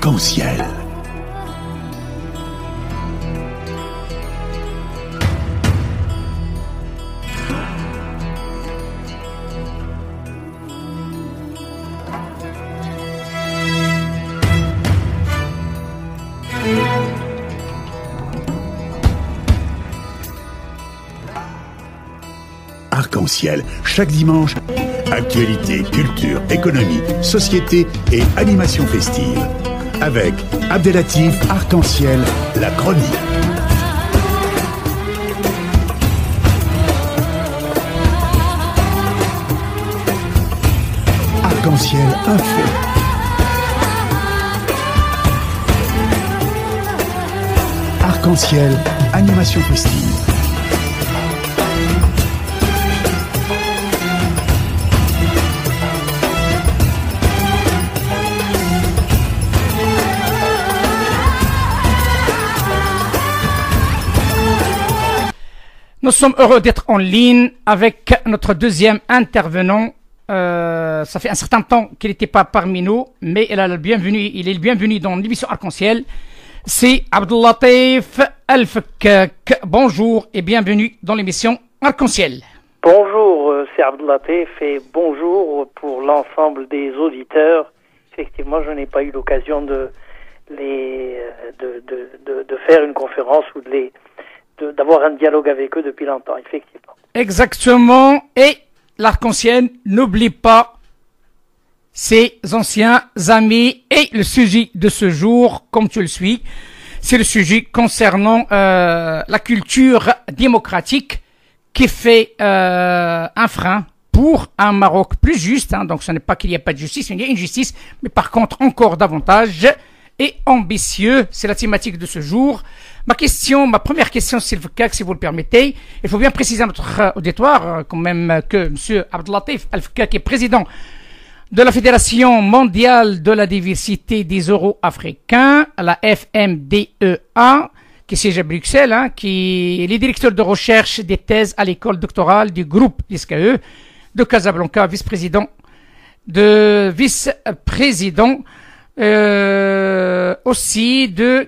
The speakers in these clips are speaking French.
Arc-en-ciel. Arc-en-ciel, chaque dimanche, actualité, culture, économie, société et animation festive. Avec Abdelatif Arc-en-ciel, la chronique. Arc-en-ciel info. Arc-en-ciel, animation festive. Nous sommes heureux d'être en ligne avec notre deuxième intervenant. Ça fait un certain temps qu'il n'était pas parmi nous, mais il est le bienvenu dans l'émission Arc-en-ciel. C'est Abdelatif Al-Fakkak. Bonjour et bienvenue dans l'émission Arc-en-ciel. Bonjour, c'est Abdelatif et bonjour pour l'ensemble des auditeurs. Effectivement, je n'ai pas eu l'occasion de faire une conférence ou d'avoir un dialogue avec eux depuis longtemps, effectivement. Exactement. Et l'Arc-en-ciel n'oublie pas ses anciens amis. Et le sujet de ce jour, comme tu le suis, c'est le sujet concernant la culture démocratique qui fait un frein pour un Maroc plus juste. Donc ce n'est pas qu'il n'y a pas de justice, mais il y a une justice, mais par contre encore davantage et ambitieux. C'est la thématique de ce jour. Ma première question, si vous le permettez, il faut bien préciser à notre auditoire quand même que M. Abdelatif Al-Fakkak est président de la Fédération mondiale de la diversité des euro-africains, la FMDEA, qui siège à Bruxelles, qui est le directeur de recherche des thèses à l'école doctorale du groupe d'ISKE de Casablanca, vice-président aussi de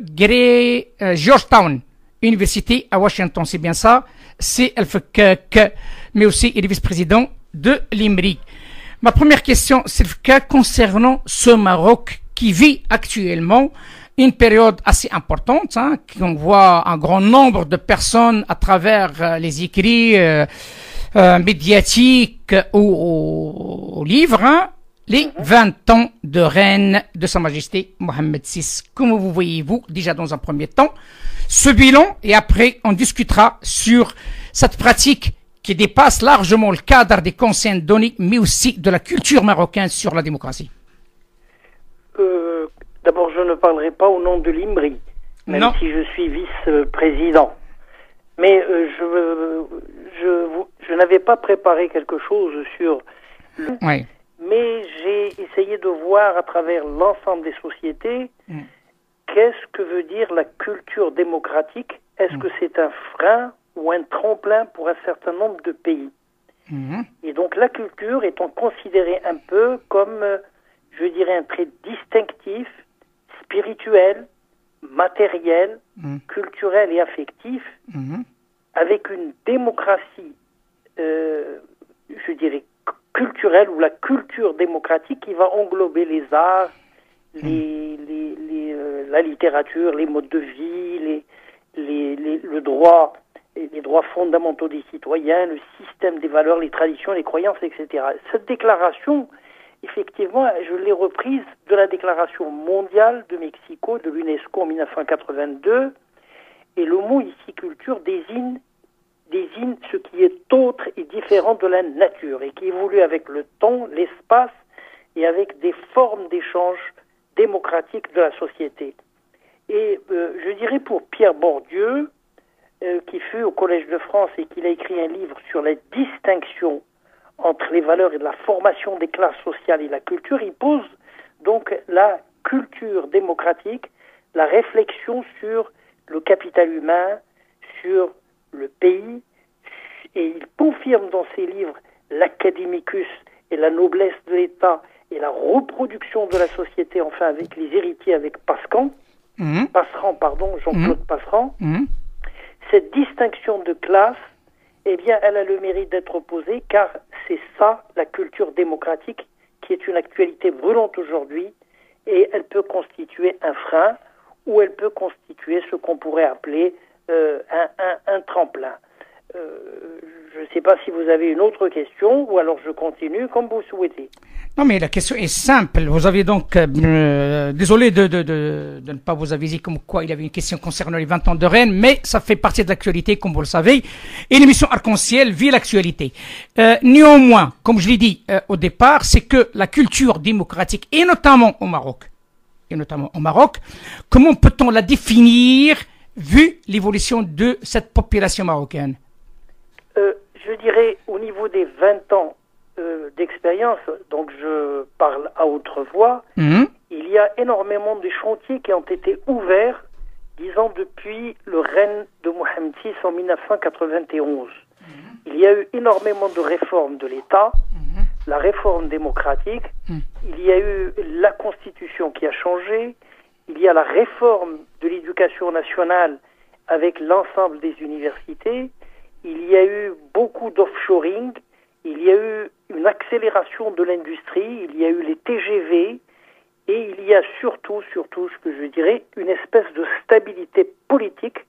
Georgetown University à Washington, c'est bien ça, c'est Al-Fakkak, mais aussi il est vice-président de l'IMRI. Ma première question, c'est concernant ce Maroc qui vit actuellement une période assez importante, qu'on voit un grand nombre de personnes à travers les écrits médiatiques ou aux livres, les 20 ans de règne de Sa Majesté Mohammed VI. Comment vous voyez-vous, déjà dans un premier temps, ce bilan, et après on discutera sur cette pratique qui dépasse largement le cadre des consignes données, mais aussi de la culture marocaine sur la démocratie. D'abord, je ne parlerai pas au nom de l'IMRI, même si je suis vice-président. Mais je n'avais pas préparé quelque chose sur... Oui. Mais j'ai essayé de voir à travers l'ensemble des sociétés qu'est-ce que veut dire la culture démocratique. Est-ce que c'est un frein ou un tremplin pour un certain nombre de pays? Et donc la culture étant considérée un peu comme, je dirais, un trait distinctif, spirituel, matériel, culturel et affectif, avec une démocratie, je dirais, culturelle, ou la culture démocratique qui va englober les arts, la littérature, les modes de vie, le droit, les droits fondamentaux des citoyens, le système des valeurs, les traditions, les croyances, etc. Cette déclaration, effectivement, je l'ai reprise de la déclaration mondiale de Mexico, de l'UNESCO en 1982, et le mot ici culture désigne ce qui est autre et différent de la nature et qui évolue avec le temps, l'espace et avec des formes d'échange démocratique de la société. Et je dirais pour Pierre Bourdieu, qui fut au Collège de France et qu'il a écrit un livre sur la distinction entre les valeurs et la formation des classes sociales et la culture, il pose donc la culture démocratique, la réflexion sur le capital humain, sur le pays, et il confirme dans ses livres l'académicus et la noblesse de l'État et la reproduction de la société, enfin avec les héritiers, avec Passeran, Jean-Claude Passeran, cette distinction de classe, eh bien, elle a le mérite d'être opposée, car c'est ça, la culture démocratique, qui est une actualité brûlante aujourd'hui, et elle peut constituer un frein, ou elle peut constituer ce qu'on pourrait appeler un tremplin. Je ne sais pas si vous avez une autre question, ou alors je continue comme vous souhaitez. Non, mais la question est simple. Vous avez donc, désolé de ne pas vous aviser comme quoi il y avait une question concernant les 20 ans de Rennes, mais ça fait partie de l'actualité, comme vous le savez. Et l'émission Arc-en-Ciel vit l'actualité. Néanmoins, comme je l'ai dit au départ, c'est que la culture démocratique, et notamment au Maroc, comment peut-on la définir vu l'évolution de cette population marocaine? Je dirais, au niveau des 20 ans d'expérience, donc je parle à haute voix, il y a énormément de chantiers qui ont été ouverts, disons, depuis le règne de Mohamed VI en 1991. Il y a eu énormément de réformes de l'État, la réforme démocratique, il y a eu la Constitution qui a changé, il y a la réforme de l'éducation nationale avec l'ensemble des universités, il y a eu beaucoup d'offshoring, il y a eu une accélération de l'industrie, il y a eu les TGV, et il y a surtout ce que je dirais, une espèce de stabilité politique.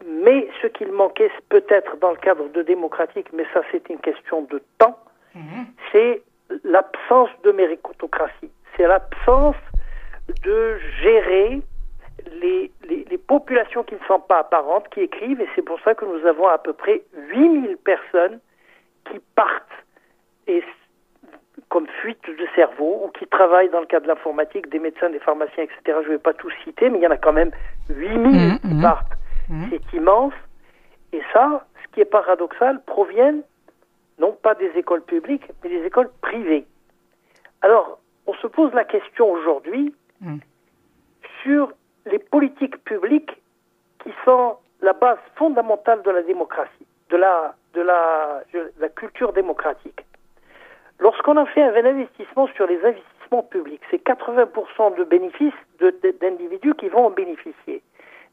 Mais ce qu'il manquait peut-être dans le cadre de démocratique, mais ça c'est une question de temps, c'est l'absence de méritocratie. C'est l'absence de gérer les populations qui ne sont pas apparentes, qui écrivent, et c'est pour ça que nous avons à peu près 8000 personnes qui partent et comme fuite de cerveau, ou qui travaillent dans le cadre de l'informatique, des médecins, des pharmaciens, etc. Je ne vais pas tous citer, mais il y en a quand même 8000 qui partent. C'est immense. Et ça, ce qui est paradoxal, proviennent non pas des écoles publiques, mais des écoles privées. Alors, on se pose la question aujourd'hui sur les politiques publiques qui sont la base fondamentale de la démocratie, de la culture démocratique. Lorsqu'on a fait un investissement sur les investissements publics, c'est 80% de bénéfices d'individus qui vont en bénéficier.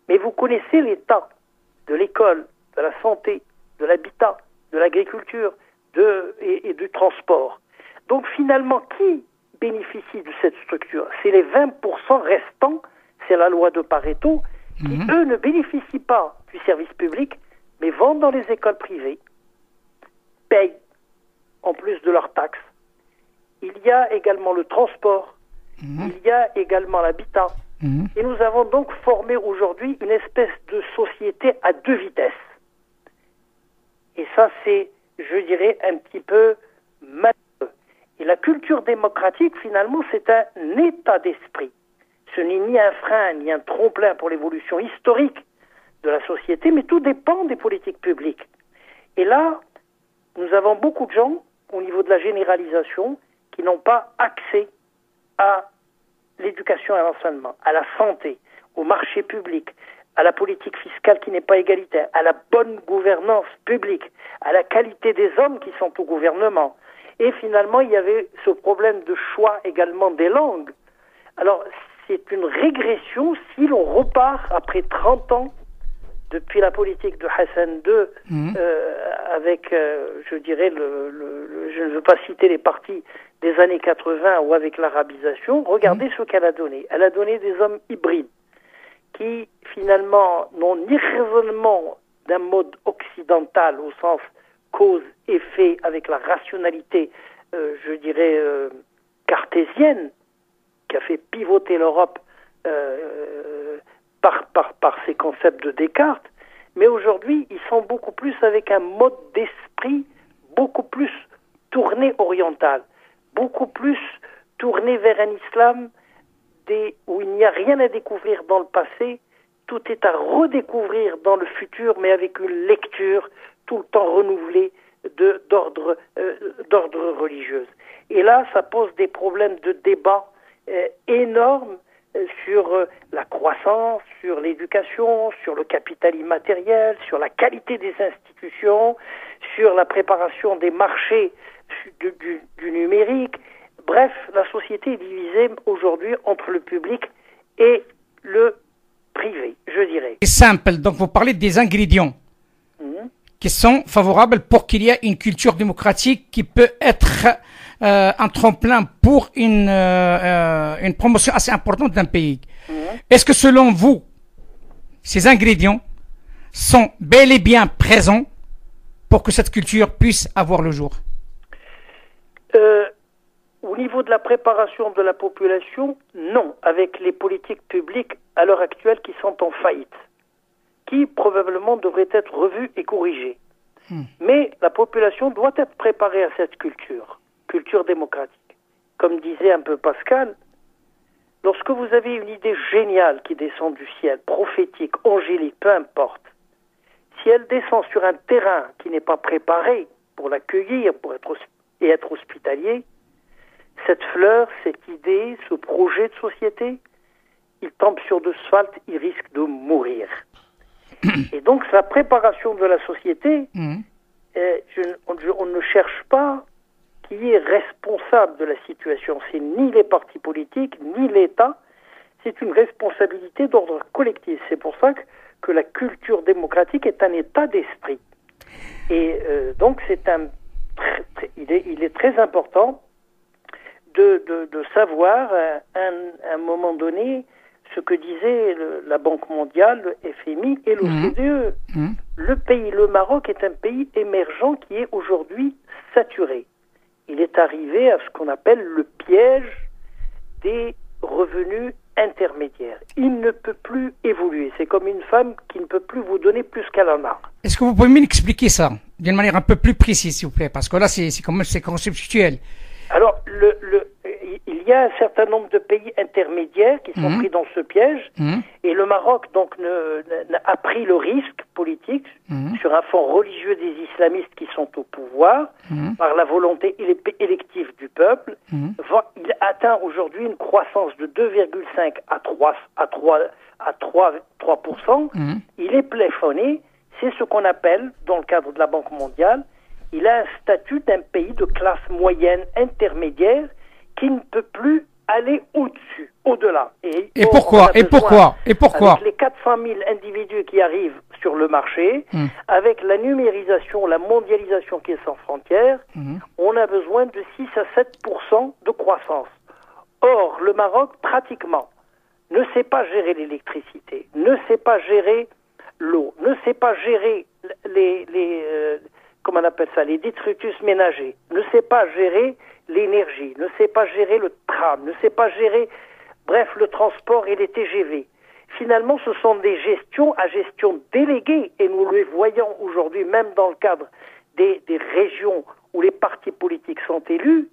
Mais vous connaissez l'état de l'école, de la santé, de l'habitat, de l'agriculture et du transport. Donc finalement, qui bénéficie de cette structure? C'est les 20% restants, c'est la loi de Pareto, qui eux ne bénéficient pas du service public, mais vont dans les écoles privées, payent en plus de leurs taxes. Il y a également le transport, il y a également l'habitat. Et nous avons donc formé aujourd'hui une espèce de société à deux vitesses. Et ça, c'est, je dirais, un petit peu malheureux. Et la culture démocratique, finalement, c'est un état d'esprit. Ce n'est ni un frein, ni un tremplin pour l'évolution historique de la société, mais tout dépend des politiques publiques. Et là, nous avons beaucoup de gens, au niveau de la généralisation, qui n'ont pas accès à l'éducation et à l'enseignement, à la santé, au marché public, à la politique fiscale qui n'est pas égalitaire, à la bonne gouvernance publique, à la qualité des hommes qui sont au gouvernement. Et finalement, il y avait ce problème de choix également des langues. Alors, c'est une régression si l'on repart après 30 ans depuis la politique de Hassan II, avec, je dirais, je ne veux pas citer les partis des années 80 ou avec l'arabisation, regardez ce qu'elle a donné. Elle a donné des hommes hybrides qui, finalement, n'ont ni raisonnement d'un mode occidental au sens cause-effet avec la rationalité, je dirais, cartésienne, qui a fait pivoter l'Europe par ces concepts de Descartes, mais aujourd'hui, ils sont beaucoup plus avec un mode d'esprit beaucoup plus tourné oriental, beaucoup plus tourné vers un islam où il n'y a rien à découvrir dans le passé, tout est à redécouvrir dans le futur, mais avec une lecture tout le temps renouvelée d'ordre religieuse. Et là, ça pose des problèmes de débat énormes sur la croissance, sur l'éducation, sur le capital immatériel, sur la qualité des institutions, sur la préparation des marchés du numérique. Bref, la société est divisée aujourd'hui entre le public et le privé, je dirais. C'est simple, donc vous parlez des ingrédients qui sont favorables pour qu'il y ait une culture démocratique qui peut être un tremplin pour une promotion assez importante d'un pays. Est-ce que selon vous, ces ingrédients sont bel et bien présents pour que cette culture puisse avoir le jour? Au niveau de la préparation de la population, non, avec les politiques publiques à l'heure actuelle qui sont en faillite, qui probablement devraient être revues et corrigées. Mais la population doit être préparée à cette culture démocratique. Comme disait un peu Pascal, lorsque vous avez une idée géniale qui descend du ciel, prophétique, angélique, peu importe, si elle descend sur un terrain qui n'est pas préparé pour l'accueillir, et être hospitalier, cette fleur, cette idée, ce projet de société, il tombe sur de l'asphalte, il risque de mourir. Et donc, la préparation de la société, on ne cherche pas qui est responsable de la situation. C'est ni les partis politiques, ni l'État. C'est une responsabilité d'ordre collectif. C'est pour ça que la culture démocratique est un état d'esprit. Et donc, il est très important de savoir à un moment donné ce que disait la Banque mondiale, le FMI et l'OCDE. Le Maroc est un pays émergent qui est aujourd'hui saturé. Il est arrivé à ce qu'on appelle le piège des revenus intermédiaires. Il ne peut plus évoluer. C'est comme une femme qui ne peut plus vous donner plus qu'elle en a. Est-ce que vous pouvez m'expliquer ça d'une manière un peu plus précise, s'il vous plaît? Parce que là, c'est conceptuel. Alors, il y a un certain nombre de pays intermédiaires qui sont pris dans ce piège, et le Maroc donc a pris le risque politique sur un fond religieux des islamistes qui sont au pouvoir par la volonté élective du peuple. Il atteint aujourd'hui une croissance de 2,5 à 3%. Il est plafonné. C'est ce qu'on appelle, dans le cadre de la Banque mondiale, il a un statut d'un pays de classe moyenne intermédiaire qui ne peut plus aller au-dessus, au-delà. Et pourquoi? Avec les 400 000 individus qui arrivent sur le marché, avec la numérisation, la mondialisation qui est sans frontières, on a besoin de 6 à 7% de croissance. Or, le Maroc, pratiquement, ne sait pas gérer l'électricité, ne sait pas gérer l'eau, ne sait pas gérer comment on appelle ça, les détritus ménagers, ne sait pas gérer l'énergie, ne sait pas gérer le tram, ne sait pas gérer, bref, le transport et les TGV. Finalement, ce sont des gestions à gestion déléguée, et nous le voyons aujourd'hui, même dans le cadre des régions où les partis politiques sont élus,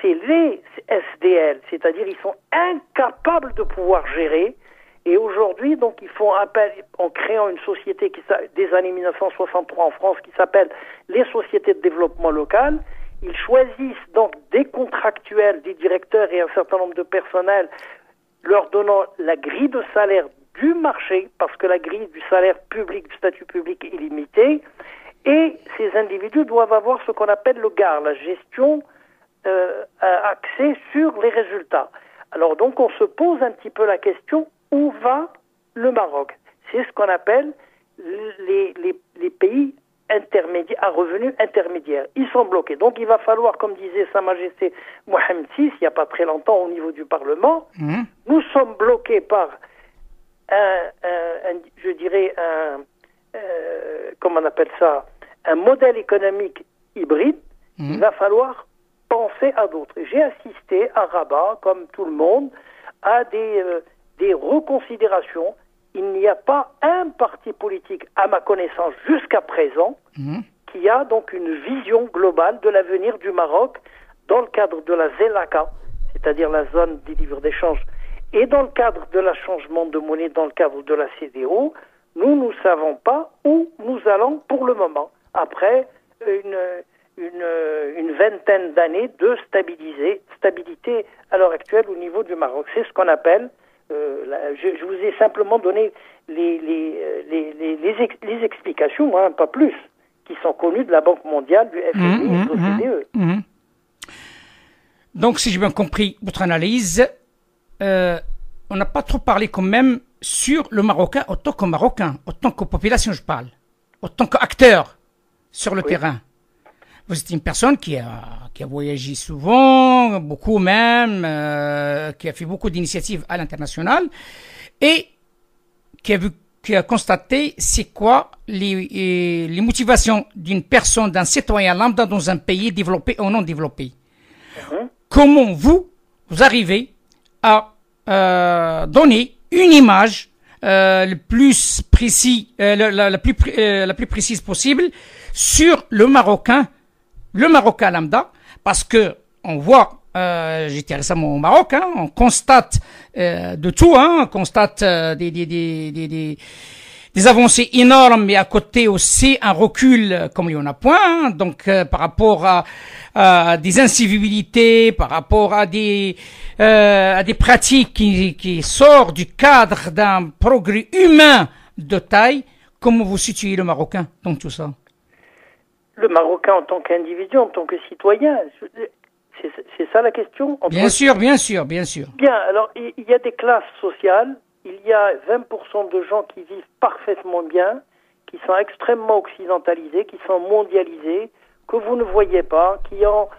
c'est les SDL, c'est-à-dire ils sont incapables de pouvoir gérer. Et aujourd'hui, donc, ils font appel, en créant une société des années 1963 en France qui s'appelle les sociétés de développement local. Ils choisissent donc des contractuels, des directeurs et un certain nombre de personnels, leur donnant la grille de salaire du marché, parce que la grille du salaire public, du statut public est limitée. Et ces individus doivent avoir ce qu'on appelle le GAR, la gestion axée sur les résultats. Alors donc, on se pose un petit peu la question, où va le Maroc? C'est ce qu'on appelle les pays intermédiaires, à revenus intermédiaires. Ils sont bloqués. Donc il va falloir, comme disait Sa Majesté Mohamed VI, il n'y a pas très longtemps au niveau du Parlement, nous sommes bloqués par comment on appelle ça, un modèle économique hybride. Il va falloir penser à d'autres. J'ai assisté à Rabat, comme tout le monde, à des reconsidérations. Il n'y a pas un parti politique, à ma connaissance, jusqu'à présent, qui a donc une vision globale de l'avenir du Maroc dans le cadre de la ZELACA, c'est-à-dire la zone des livres d'échange, et dans le cadre de la changement de monnaie, dans le cadre de la CEDEAO. Nous ne savons pas où nous allons pour le moment, après une vingtaine d'années de stabilité à l'heure actuelle au niveau du Maroc. C'est ce qu'on appelle, je vous ai simplement donné les explications, hein, pas plus, qui sont connues de la Banque mondiale, du FMI et de l'OCDE. Donc, si j'ai bien compris votre analyse, on n'a pas trop parlé quand même sur le Marocain en tant que Marocain, en tant que population, je parle, en tant qu'acteur sur le terrain. Vous êtes une personne qui a voyagé souvent, beaucoup même, qui a fait beaucoup d'initiatives à l'international et qui a constaté c'est quoi les motivations d'une personne, d'un citoyen lambda dans un pays développé ou non développé. Comment vous arrivez à donner une image la plus précise possible sur le Marocain lambda, parce que on voit, j'étais récemment au Maroc, hein, on constate de tout, hein, on constate des avancées énormes, mais à côté aussi un recul comme il y en a point, hein, donc par rapport à des incivilités, par rapport à des pratiques qui sortent du cadre d'un progrès humain de taille. Comment vous situez le Marocain dans tout ça? Le Marocain en tant qu'individu, en tant que citoyen, c'est ça la question? Bien sûr. Bien, alors il y a des classes sociales, il y a 20% de gens qui vivent parfaitement bien, qui sont extrêmement occidentalisés, qui sont mondialisés, que vous ne voyez pas, qui ont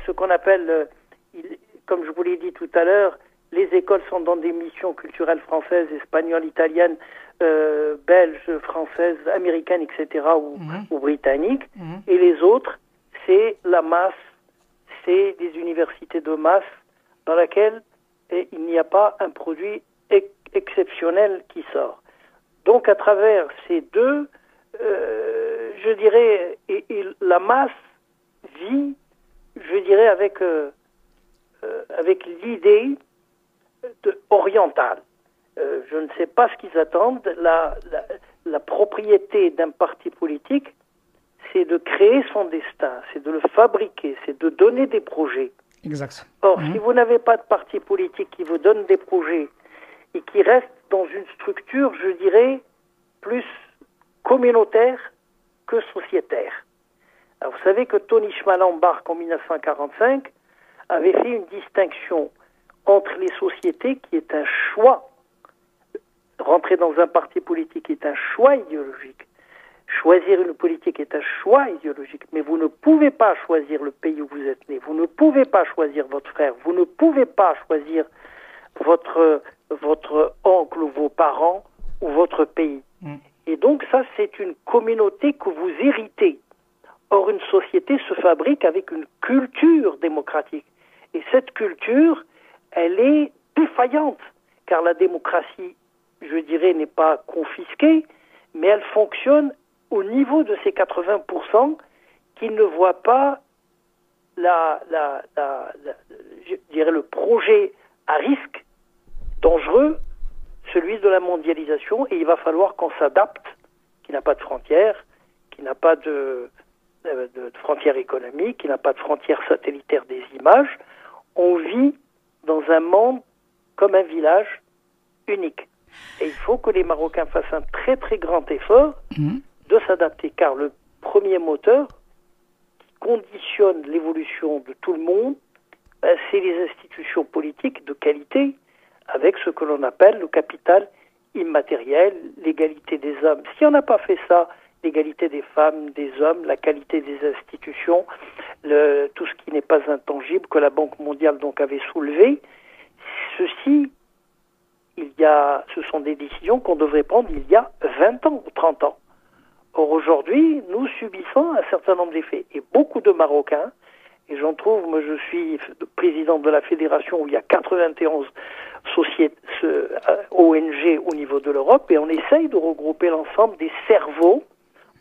ce qu'on appelle, comme je vous l'ai dit tout à l'heure, les écoles sont dans des missions culturelles françaises, espagnoles, italiennes, belges, françaises, américaines, etc., ou britanniques. Et les autres, c'est la masse, c'est des universités de masse dans laquelle il n'y a pas un produit exceptionnel qui sort. Donc à travers ces deux, je dirais, et la masse vit, je dirais, avec l'idée orientale. Je ne sais pas ce qu'ils attendent. La propriété d'un parti politique, c'est de créer son destin, c'est de le fabriquer, c'est de donner des projets. Exact. Or, si vous n'avez pas de parti politique qui vous donne des projets et qui reste dans une structure, je dirais, plus communautaire que sociétaire. Alors, vous savez que Tony Schmallenbach, en 1945, avait fait une distinction entre les sociétés qui est un choix. Rentrer dans un parti politique est un choix idéologique. Choisir une politique est un choix idéologique. Mais vous ne pouvez pas choisir le pays où vous êtes né. Vous ne pouvez pas choisir votre frère. Vous ne pouvez pas choisir votre oncle ou vos parents ou votre pays. Et donc ça, c'est une communauté que vous héritez. Or, une société se fabrique avec une culture démocratique. Et cette culture, elle est défaillante, car la démocratie, je dirais, n'est pas confisquée, mais elle fonctionne au niveau de ces 80% qui ne voient pas je dirais, le projet à risque, dangereux, celui de la mondialisation, et il va falloir qu'on s'adapte, qui n'a pas de frontières, qui n'a pas de frontières économiques, qui n'a pas de frontières satellitaires des images. On vit dans un monde comme un village unique. Et il faut que les Marocains fassent un très très grand effort de s'adapter, car le premier moteur qui conditionne l'évolution de tout le monde, c'est les institutions politiques de qualité, avec ce que l'on appelle le capital immatériel, l'égalité des hommes. Si on n'a pas fait ça, l'égalité des femmes, des hommes, la qualité des institutions, tout ce qui n'est pas intangible, que la Banque mondiale donc avait soulevé, ce sont des décisions qu'on devrait prendre il y a 20 ans ou 30 ans. Or aujourd'hui, nous subissons un certain nombre d'effets. Et beaucoup de Marocains, et j'en trouve, moi je suis président de la fédération où il y a 91 ONG au niveau de l'Europe, et on essaye de regrouper l'ensemble des cerveaux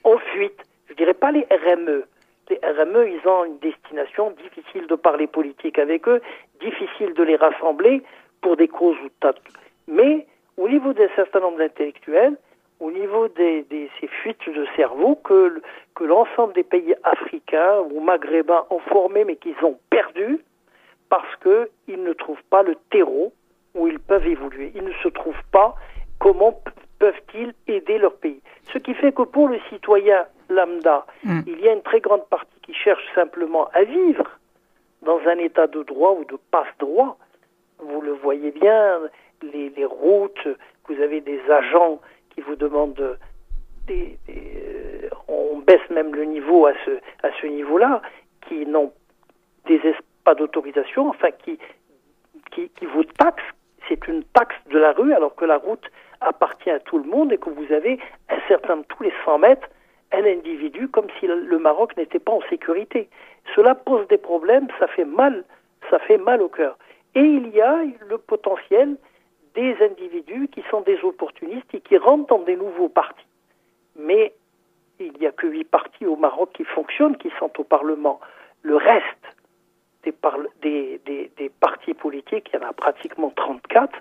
en fuite. Je dirais pas les RME. Les RME, ils ont une destination, difficile de parler politique avec eux, difficile de les rassembler pour des causes ou tas. Mais au niveau d'un certain nombre d'intellectuels, au niveau ces fuites de cerveau que l'ensemble des pays africains ou maghrébins ont formé mais qu'ils ont perdu parce qu'ils ne trouvent pas le terreau où ils peuvent évoluer. Ils ne se trouvent pas comment peuvent-ils aider leur pays. Ce qui fait que pour le citoyen lambda, il y a une très grande partie qui qui cherchent simplement à vivre dans un état de droit ou de passe-droit. Vous le voyez bien, les routes, vous avez des agents qui vous demandent on baisse même le niveau à ce niveau-là, qui n'ont pas d'autorisation, enfin qui vous taxent. C'est une taxe de la rue, alors que la route appartient à tout le monde et que vous avez tous les 100 mètres, un individu, comme si le Maroc n'était pas en sécurité. Cela pose des problèmes, ça fait mal au cœur. Et il y a le potentiel des individus qui sont des opportunistes et qui rentrent dans des nouveaux partis. Mais il n'y a que 8 partis au Maroc qui fonctionnent, qui sont au Parlement. Le reste des partis politiques, il y en a pratiquement 34,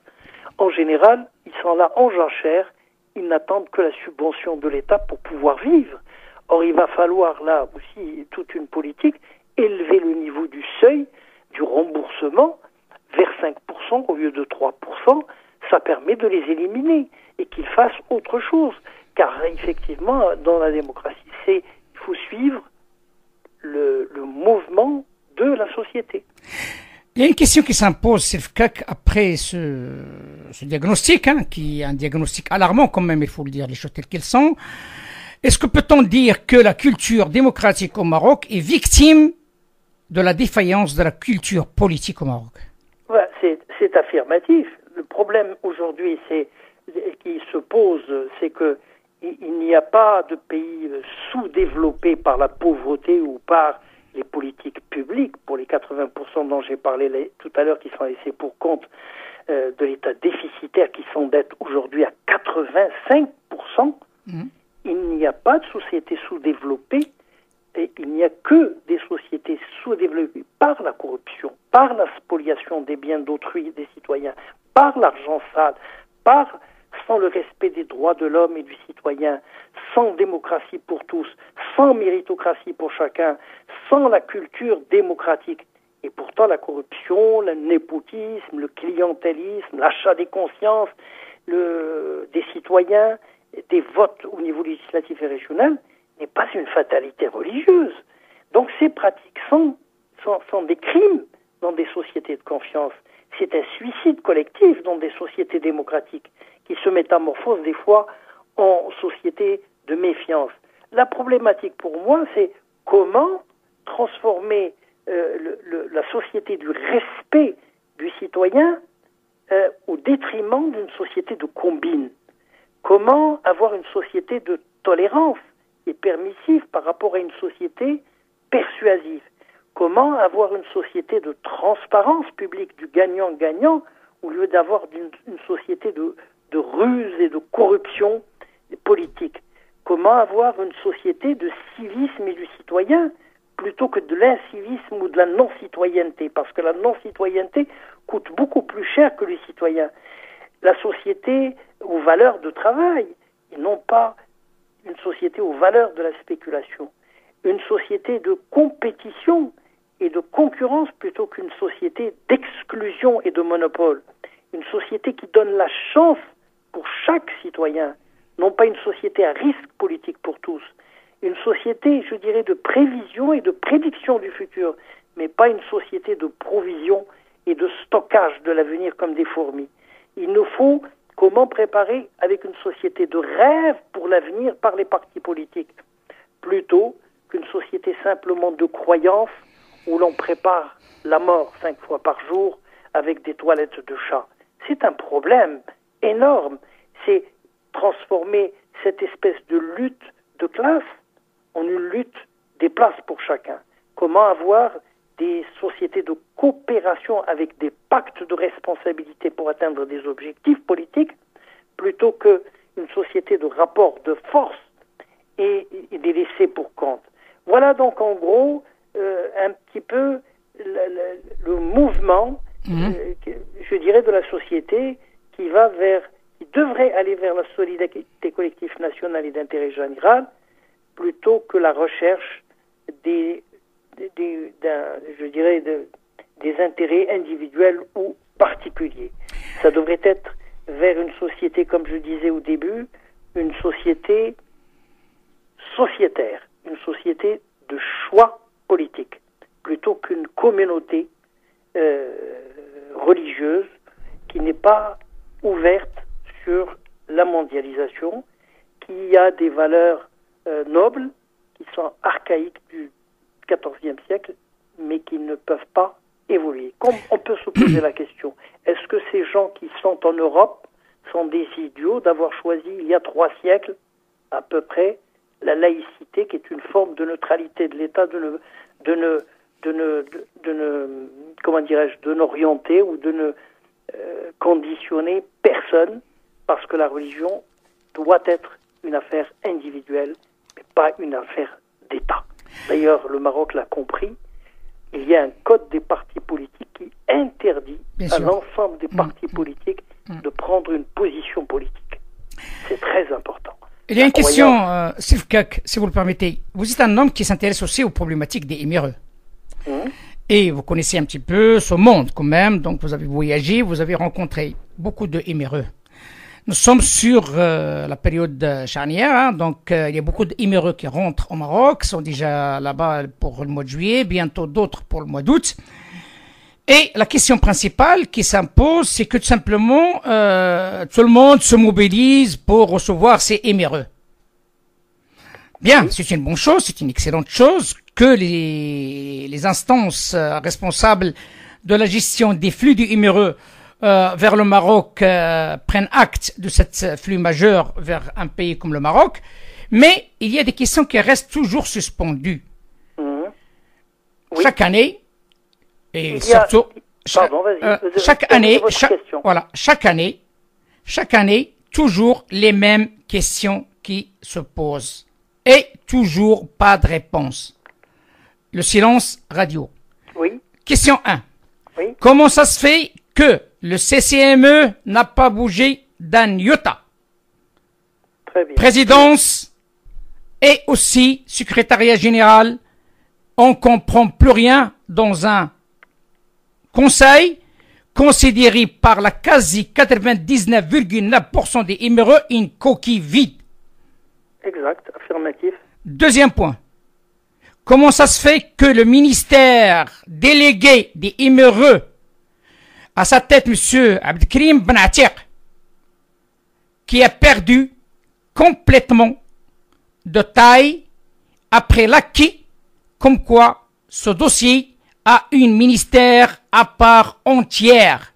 en général, ils sont là en jachère, ils n'attendent que la subvention de l'État pour pouvoir vivre. Or, il va falloir là aussi toute une politique, élever le niveau du seuil, du remboursement, vers 5% au lieu de 3%, ça permet de les éliminer et qu'ils fassent autre chose. Car effectivement, dans la démocratie, il faut suivre le mouvement de la société. Il y a une question qui s'impose, Sylvie, après ce diagnostic, qui est un diagnostic alarmant quand même, il faut le dire, les choses telles qu'elles sont. Est-ce que peut-on dire que la culture démocratique au Maroc est victime de la défaillance de la culture politique au Maroc? C'est affirmatif. Le problème aujourd'hui qui se pose, c'est que il n'y a pas de pays sous-développé par la pauvreté ou par les politiques publiques, pour les 80% dont j'ai parlé tout à l'heure, qui sont laissés pour compte de l'État déficitaire, qui s'endette aujourd'hui à 85%. Il n'y a pas de société sous-développée, et il n'y a que des sociétés sous-développées par la corruption, par la spoliation des biens d'autrui, des citoyens, par l'argent sale, sans le respect des droits de l'homme et du citoyen, sans démocratie pour tous, sans méritocratie pour chacun, sans la culture démocratique. Et pourtant, la corruption, le népotisme, le clientélisme, l'achat des consciences des citoyens, des votes au niveau législatif et régional n'est pas une fatalité religieuse. Donc ces pratiques sont des crimes dans des sociétés de confiance. C'est un suicide collectif dans des sociétés démocratiques qui se métamorphosent des fois en sociétés de méfiance. La problématique pour moi, c'est comment transformer la société du respect du citoyen au détriment d'une société de combine. Comment avoir une société de tolérance et permissive par rapport à une société persuasive? Comment avoir une société de transparence publique, du gagnant-gagnant, au lieu d'avoir une société de ruse et de corruption politique? Comment avoir une société de civisme et du citoyen plutôt que de l'incivisme ou de la non-citoyenneté? Parce que la non-citoyenneté coûte beaucoup plus cher que le citoyen. La société aux valeurs de travail, et non pas une société aux valeurs de la spéculation. Une société de compétition et de concurrence plutôt qu'une société d'exclusion et de monopole. Une société qui donne la chance pour chaque citoyen, non pas une société à risque politique pour tous. Une société, je dirais, de prévision et de prédiction du futur, mais pas une société de provision et de stockage de l'avenir comme des fourmis. Il nous faut comment préparer avec une société de rêve pour l'avenir par les partis politiques, plutôt qu'une société simplement de croyance où l'on prépare la mort 5 fois par jour avec des toilettes de chat. C'est un problème énorme. C'est transformer cette espèce de lutte de classe en une lutte des places pour chacun. Comment avoir des sociétés de coopération avec des pactes de responsabilité pour atteindre des objectifs politiques, plutôt qu'une société de rapports de force et des laissés pour compte. Voilà donc en gros un petit peu le mouvement, je dirais, de la société qui devrait aller vers la solidarité collective nationale et d'intérêt général, plutôt que la recherche des intérêts individuels ou particuliers. Ça devrait être vers une société, comme je disais au début, une société sociétaire, une société de choix politique, plutôt qu'une communauté religieuse qui n'est pas ouverte sur la mondialisation, qui a des valeurs nobles, qui sont archaïques du XIVe siècle, mais qui ne peuvent pas évoluer. Comme on peut se poser la question, est-ce que ces gens qui sont en Europe sont des idiots d'avoir choisi il y a 3 siècles à peu près la laïcité, qui est une forme de neutralité de l'État, de n'orienter ou de ne conditionner personne, parce que la religion doit être une affaire individuelle, mais pas une affaire d'État. D'ailleurs, le Maroc l'a compris. Il y a un code des partis politiques qui interdit à l'ensemble des partis politiques de prendre une position politique. C'est très important. Il y a une question, Sylvkak, si vous le permettez. Vous êtes un homme qui s'intéresse aussi aux problématiques des émireux. Et vous connaissez un petit peu ce monde quand même, donc vous avez voyagé, vous avez rencontré beaucoup de émireux. Nous sommes sur la période charnière, hein, donc il y a beaucoup d'émireux qui rentrent au Maroc, sont déjà là-bas pour le mois de juillet, bientôt d'autres pour le mois d'août. Et la question principale qui s'impose, c'est que tout simplement, tout le monde se mobilise pour recevoir ces émireux. Bien, c'est une bonne chose, c'est une excellente chose que les instances responsables de la gestion des flux du émireux vers le Maroc prennent acte de cette flux majeur vers un pays comme le Maroc, mais il y a des questions qui restent toujours suspendues. Oui. Chaque année, et surtout chaque année, toujours les mêmes questions qui se posent et toujours pas de réponse. Le silence radio. Oui. Question 1. Oui. Comment ça se fait que le CCME n'a pas bougé d'un iota? Très bien. Présidence et aussi secrétariat général, on comprend plus rien dans un conseil considéré par la quasi 99,9% des émireux une coquille vide. Exact, affirmatif. Deuxième point. Comment ça se fait que le ministère délégué des émireux, à sa tête, M. Abdelkrim Ben Atiq, qui a perdu complètement de taille après l'acquis, comme quoi ce dossier a un ministère à part entière.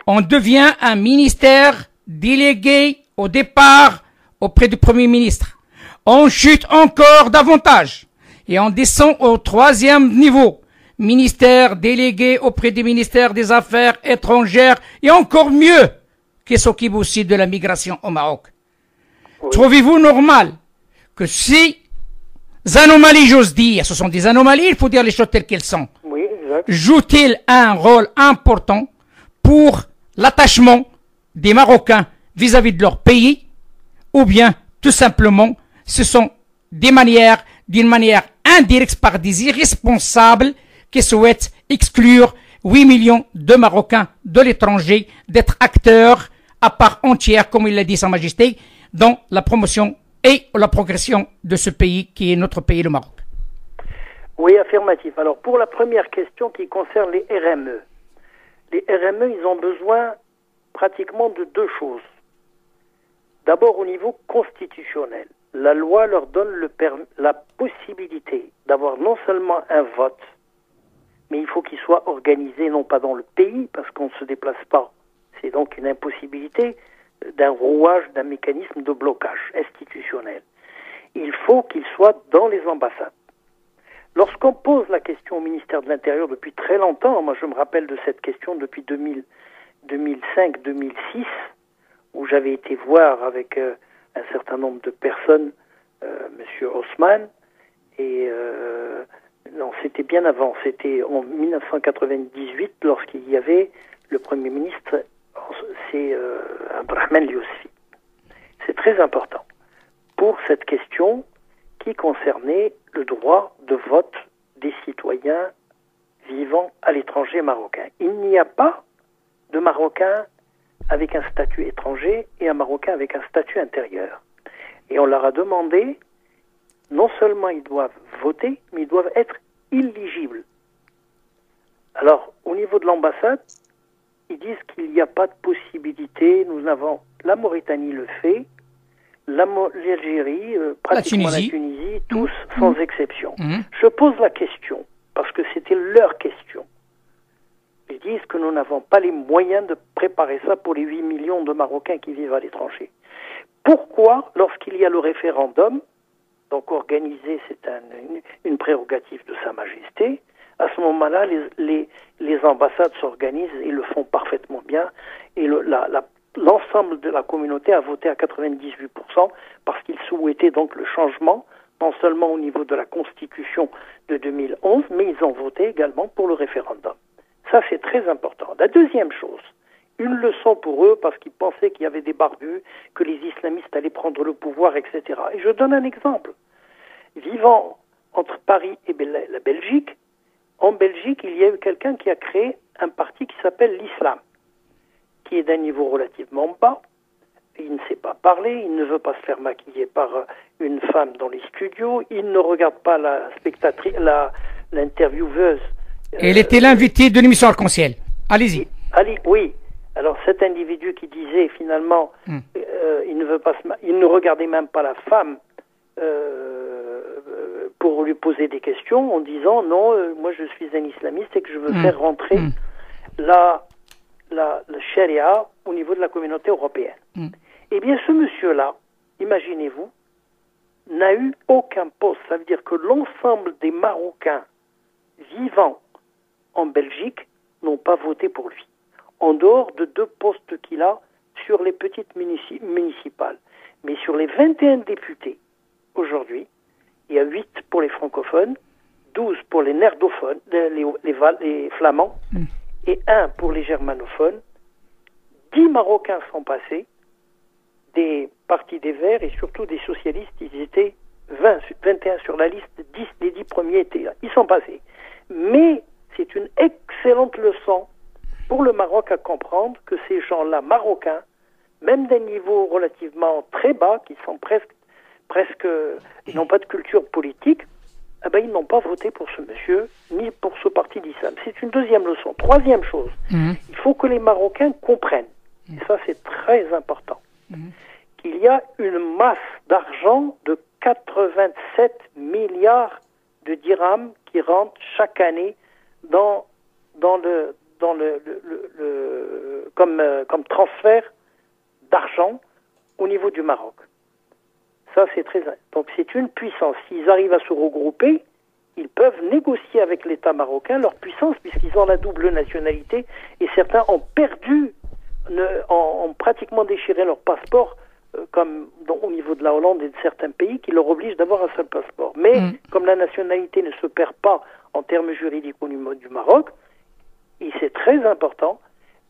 On devient un ministère délégué au départ auprès du Premier ministre. On chute encore davantage et on descend au 3e niveau. Ministère délégué auprès du ministère des Affaires étrangères et encore mieux, qui s'occupe aussi de la migration au Maroc. Oui. Trouvez-vous normal que ces anomalies, j'ose dire, ce sont des anomalies, il faut dire les choses telles qu'elles sont, oui, jouent-ils un rôle important pour l'attachement des Marocains vis-à-vis de leur pays, ou bien, tout simplement, ce sont des manières, d'une manière indirecte par des irresponsables qui souhaitent exclure 8 millions de Marocains de l'étranger d'être acteurs à part entière, comme il l'a dit Sa Majesté, dans la promotion et la progression de ce pays qui est notre pays, le Maroc. Oui, affirmatif. Alors, pour la première question qui concerne les RME. Les RME, ils ont besoin pratiquement de 2 choses. D'abord, au niveau constitutionnel. La loi leur donne la possibilité d'avoir non seulement un vote, mais il faut qu'il soit organisé non pas dans le pays, parce qu'on ne se déplace pas. C'est donc une impossibilité d'un rouage, d'un mécanisme de blocage institutionnel. Il faut qu'il soit dans les ambassades. Lorsqu'on pose la question au ministère de l'Intérieur depuis très longtemps, moi je me rappelle de cette question depuis 2005-2006, où j'avais été voir avec un certain nombre de personnes, Monsieur Haussmann, et non, c'était bien avant, c'était en 1998, lorsqu'il y avait le Premier ministre, c'est Abdelrahman Liosfi. C'est très important pour cette question qui concernait le droit de vote des citoyens vivant à l'étranger marocain. Il n'y a pas de Marocains avec un statut étranger et un Marocain avec un statut intérieur. Et on leur a demandé, non seulement ils doivent voter, mais ils doivent être illigible. Alors, au niveau de l'ambassade, ils disent qu'il n'y a pas de possibilité. La Mauritanie le fait, l'Algérie, pratiquement la Tunisie, tous sans exception. Je pose la question, parce que c'était leur question. Ils disent que nous n'avons pas les moyens de préparer ça pour les 8 millions de Marocains qui vivent à l'étranger. Pourquoi, lorsqu'il y a le référendum, donc organisé, c'est une prérogative de Sa Majesté, à ce moment-là, les ambassades s'organisent et le font parfaitement bien, et l'ensemble de la communauté a voté à 98% parce qu'ils souhaitaient donc le changement, non seulement au niveau de la Constitution de 2011, mais ils ont voté également pour le référendum. Ça, c'est très important. La deuxième chose, une leçon pour eux parce qu'ils pensaient qu'il y avait des barbus, que les islamistes allaient prendre le pouvoir, etc. Et je donne un exemple. Vivant entre Paris et la Belgique, en Belgique, il y a eu quelqu'un qui a créé un parti qui s'appelle l'Islam, qui est d'un niveau relativement bas. Il ne sait pas parler, il ne veut pas se faire maquiller par une femme dans les studios, il ne regarde pas l'intervieweuse. Elle était l'invitée de l'émission Arc-en-Ciel. Allez-y. Oui. Alors cet individu qui disait finalement, il ne regardait même pas la femme pour lui poser des questions en disant non, moi je suis un islamiste et que je veux faire rentrer la charia au niveau de la communauté européenne. Eh bien ce monsieur-là, imaginez-vous, n'a eu aucun poste. Ça veut dire que l'ensemble des Marocains vivant en Belgique n'ont pas voté pour lui, en dehors de 2 postes qu'il a sur les petites municipales. Mais sur les 21 députés, aujourd'hui, il y a 8 pour les francophones, 12 pour les nerdophones, les flamands, et 1 pour les germanophones. 10 Marocains sont passés, des partis des Verts et surtout des socialistes, ils étaient 21 sur la liste, les 10 premiers étaient là. Ils sont passés. Mais c'est une excellente leçon pour le Maroc à comprendre que ces gens-là, marocains, même d'un niveau relativement très bas, qui sont presque ils n'ont pas de culture politique, ils n'ont pas voté pour ce monsieur, ni pour ce parti d'islam. C'est une deuxième leçon. Troisième chose, il faut que les Marocains comprennent, et ça c'est très important, qu'il y a une masse d'argent de 87 milliards de dirhams qui rentrent chaque année comme transfert d'argent au niveau du Maroc. Ça, donc c'est une puissance. S'ils arrivent à se regrouper, ils peuvent négocier avec l'État marocain leur puissance puisqu'ils ont la double nationalité et certains ont perdu, ont pratiquement déchiré leur passeport au niveau de la Hollande et de certains pays qui leur obligent d'avoir un seul passeport. Mais comme la nationalité ne se perd pas en termes juridiques au niveau du Maroc, et c'est très important,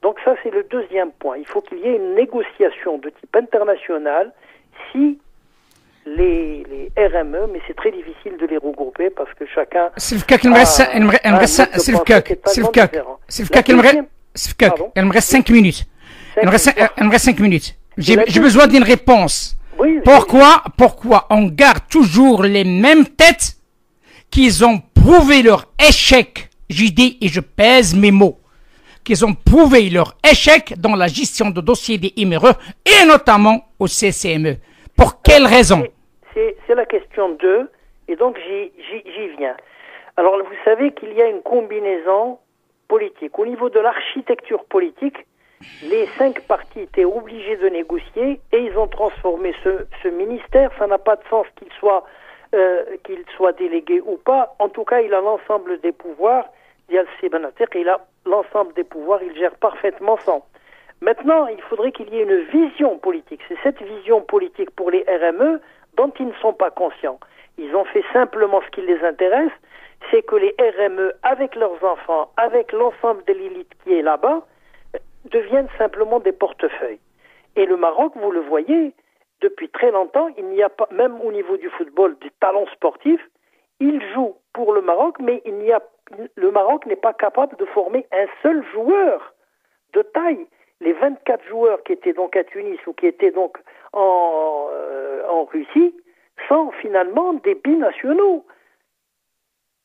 donc ça c'est le deuxième point. Il faut qu'il y ait une négociation de type international si les RME, mais c'est très difficile de les regrouper parce que chacun... Il me reste 5 minutes. Il me reste 5 minutes. J'ai besoin d'une réponse. Oui, pourquoi on garde toujours les mêmes têtes qu'ils ont prouvé leur échec, j'y dis et je pèse mes mots, qu'ils ont prouvé leur échec dans la gestion de dossiers des MRE et notamment au CCME. Pour quelle raison? C'est la question 2 et donc j'y viens. Alors vous savez qu'il y a une combinaison politique. Au niveau de l'architecture politique, les 5 partis étaient obligés de négocier et ils ont transformé ce ministère. Ça n'a pas de sens qu'il soit délégué ou pas. En tout cas, il a l'ensemble des pouvoirs. Il a l'ensemble des pouvoirs. Il gère parfaitement ça. Maintenant, il faudrait qu'il y ait une vision politique. C'est cette vision politique pour les RME dont ils ne sont pas conscients. Ils ont fait simplement ce qui les intéresse, c'est que les RME, avec leurs enfants, avec l'ensemble de l'élite qui est là-bas, deviennent simplement des portefeuilles. Et le Maroc, vous le voyez, depuis très longtemps, il n'y a pas, même au niveau du football, du talent sportif, il joue pour le Maroc, mais le Maroc n'est pas capable de former un seul joueur de taille. Les 24 joueurs qui étaient donc à Tunis ou qui étaient donc en Russie sont finalement des binationaux.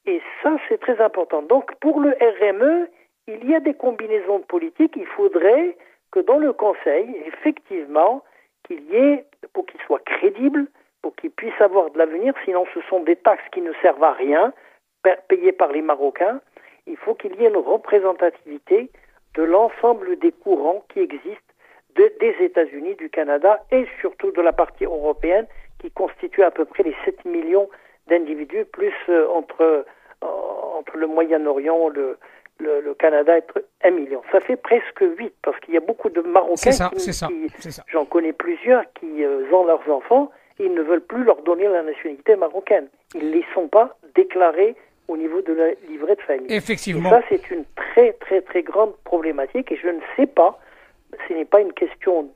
Et ça, c'est très important. Donc, pour le RME, il y a des combinaisons de politiques. Il faudrait que dans le Conseil, effectivement, qu'il y ait, pour qu'il soit crédible, pour qu'il puisse avoir de l'avenir, sinon ce sont des taxes qui ne servent à rien, payées par les Marocains. Il faut qu'il y ait une représentativité de l'ensemble des courants qui existent des États-Unis, du Canada et surtout de la partie européenne qui constitue à peu près les 7 millions d'individus, plus entre le Moyen-Orient, le Canada et 1 million. Ça fait presque 8 parce qu'il y a beaucoup de Marocains c'est ça. J'en connais plusieurs qui ont leurs enfants et ils ne veulent plus leur donner la nationalité marocaine. Ils ne les sont pas déclarés au niveau de la livret de famille. Effectivement. Et ça, c'est une très, très, très grande problématique et je ne sais pas, ce n'est pas une question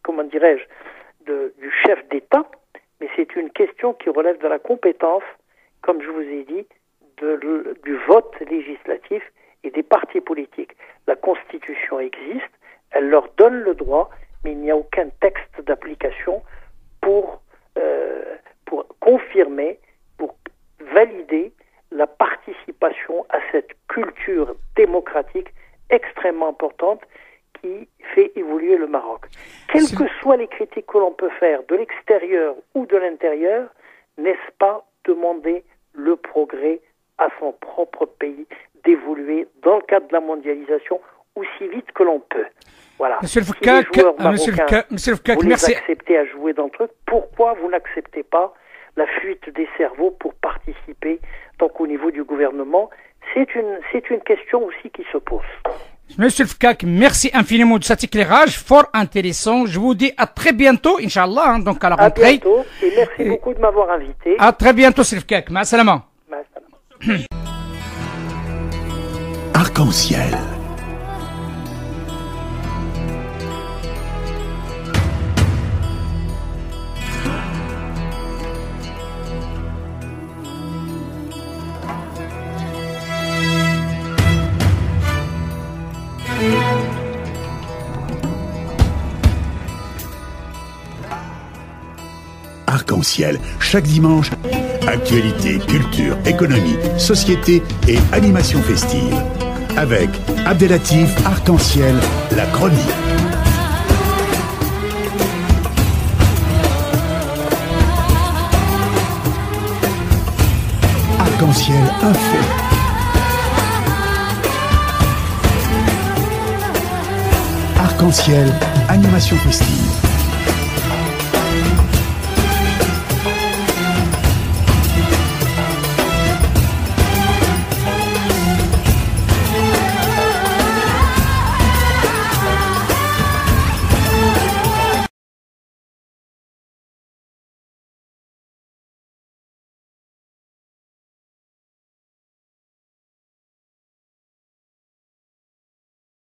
comment dirais-je, du chef d'État, mais c'est une question qui relève de la compétence, comme je vous ai dit, du vote législatif et des partis politiques. La Constitution existe, elle leur donne le droit, mais il n'y a aucun texte d'application pour confirmer, pour valider la participation à cette culture démocratique extrêmement importante qui fait évoluer le Maroc. Quelles que soient les critiques que l'on peut faire de l'extérieur ou de l'intérieur, n'est-ce pas demander le progrès à son propre pays, d'évoluer dans le cadre de la mondialisation aussi vite que l'on peut. Voilà. Monsieur le si les joueurs marocains, vous les acceptez à jouer dans le truc, pourquoi vous n'acceptez pas la fuite des cerveaux pour participer donc au niveau du gouvernement? C'est une question aussi qui se pose. Monsieur le Fkak, merci infiniment de cet éclairage fort intéressant. Je vous dis à très bientôt, Inch'Allah, donc à la rentrée. À bientôt, et merci beaucoup de m'avoir invité. À très bientôt, Monsieur le Fkak. Ma salama. Arc-en-ciel. Arc-en-ciel, chaque dimanche, actualité, culture, économie, société et animation festive. Avec Abdelatif Arc-en-ciel, la chronique. Arc-en-ciel, info. Arc-en-ciel, animation festive.